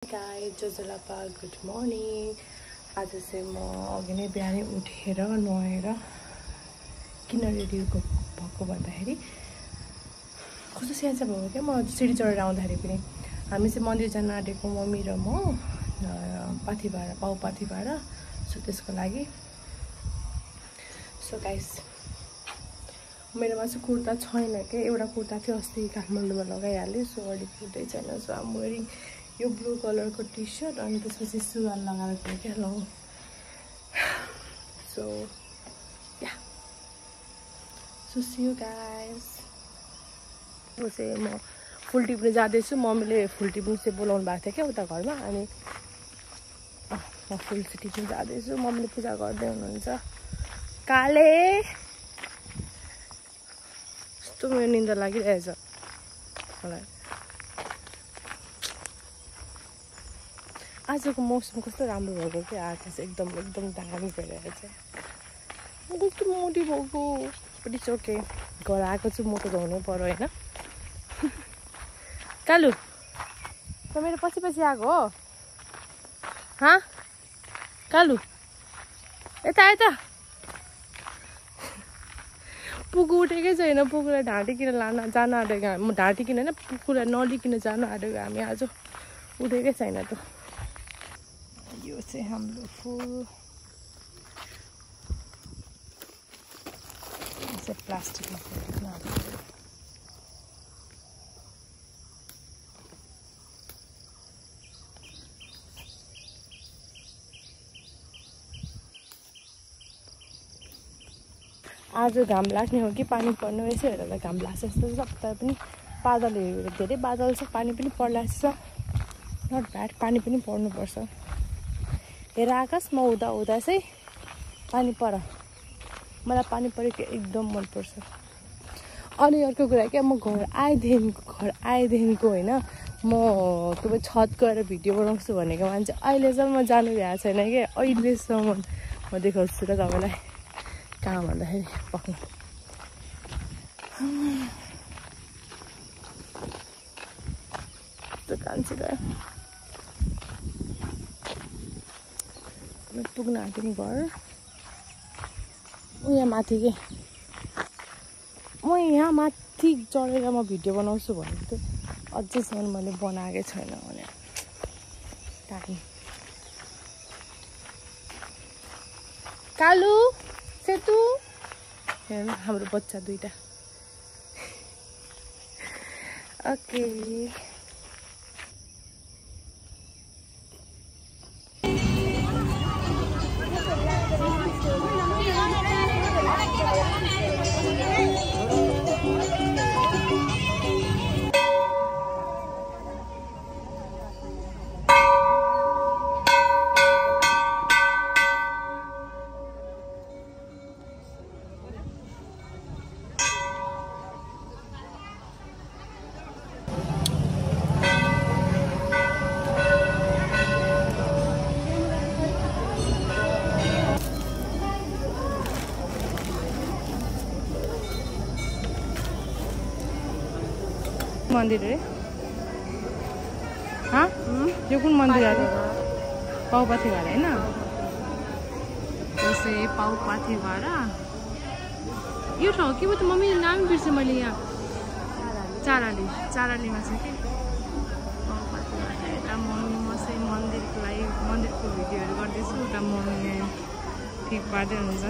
Guys, जोजोलापा good morning. आज चाहिँ म अघि नै बिहानै उठेर नुहाएर किन रेडी भएको भन्दाखेरि कस्तो स्याहार भयो क्या। म सिडी चढेर आउँदाखेरि पनि हामी चाहिँ मन्दिर जान आँटेको मम्मी र म पाथिभाडा पाउपाथिभाडा। सो त्यसको लागि सो गाइस मेरोमा चाहिँ कुर्ता छैन के। एउटा कुर्ता थियो अस्ति काठमाडौँमा लगाइहालेँ। सो अहिले कुर्तै छैन। सो आम वेयरिङ यो ब्लू कलरको टी सर्ट अनि त्यसपछि सुरुवाल लगाएर गयो क्या लङ। So yeah so see you guys. म फुल टिप्नु जाँदैछु। मम्मीले फुल टिप्नु चाहिँ बोलाउनु भएको थियो क्या उता घरमा। अनि म फुल टिप्नु जाँदैछु। मम्मीले पूजा गर्दै हुनुहुन्छ। काले यस्तो मेरो निन्दा लागिरहेछ मलाई। आजको मौसम कस्तो राम्रो भएको क्या। आकाश एकदम दामी भइरहेको छ। म कस्तो मोटी भएको पनि ओके। घर आएको चाहिँ मोटो त हुनै पर्यो होइन। कालु त मेरो पछि आएको हो। हाँ कालु यता पुगु उठेकै छैन। पुगुलाई ढाँटिकन जान आँटेको। म ढाँटिकन होइन पुगुलाई नलिकन जान आँटेको हामी आज। उठेकै छैन त। यो चाहिँ हाम्रो फुल प्लास्टिकमा आज घाम लाग्ने हो कि पानी पर्ने रहेछ। हेरेर घाम लाग्छ जस्तो छ। तर पनि बादलहरू धेरै बादल छ। पानी पनि पर्ला छ। Not bad. पानी पनि पर्नुपर्छ। हेर आकाश म उदा चाहिँ पानी पर। मलाई पानी परेको एकदम मनपर्छ। अनि अर्को कुरा क्या म घर आएदेखिको होइन म के भन्छ छत गएर भिडियो बनाउँछु भनेको मान्छे अहिलेसम्म म जानु भ्याएको छैन क्या। अहिलेसम्म म देखाउँछु र तपाईँलाई कहाँ भन्दाखेरि पक्नु कान्छी गयो। पुग्न आँट्यौँ घर। यहाँ माथि के म यहाँ माथि चढेर म भिडियो बनाउँछु भनेको थिएँ। अझैसम्म मैले बनाएकै छैन भने टाइम। कालु सेतु हेर्नु हाम्रो बच्चा दुईटा। ओके मन्दिर रे। हाँ यो कुन मन्दिर अरे? पाउपाथिभाडा होइन। जस्तै पाउपाथिभाडा यो ठाउँ के भयो त मम्मीले नाम बिर्सेँ मैले। यहाँ चारालीमा छ कि पाउपाथिभाडा। यता म चाहिँ मन्दिरको भिडियोहरू गर्दैछु। उता मम्मीले ठिक पार्दै हुन्छ।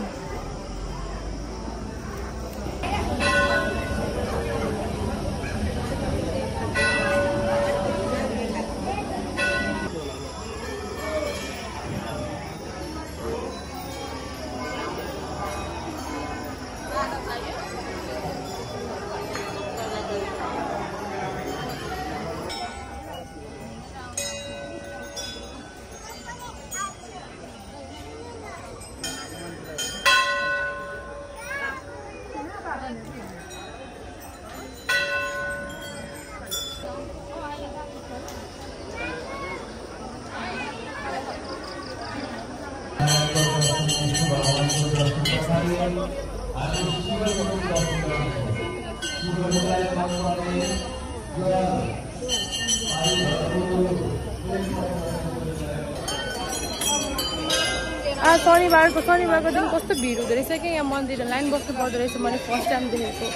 शनिबारको दिन कस्तो भिड हुँदो रहेछ कि यहाँ मन्दिरमा लाइन बस्नु पर्दो रहेछ मैले फर्स्ट टाइम देखेको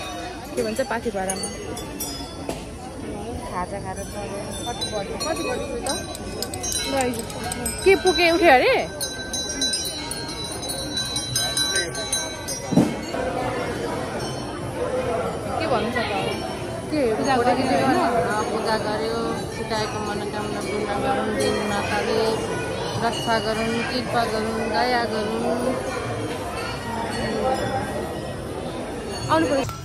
के भन्छ पाथिभाडामा खाजा खाएर कति बढ्यो त के पुगे उठ्यो अरे के भन्नु छ त के पूजा गर्यो सिकाएको मनोकामना पूर्ण गरून् देवी माताले रक्षा गरून् कृपा गरून् दया गरून् आउनु पर्यो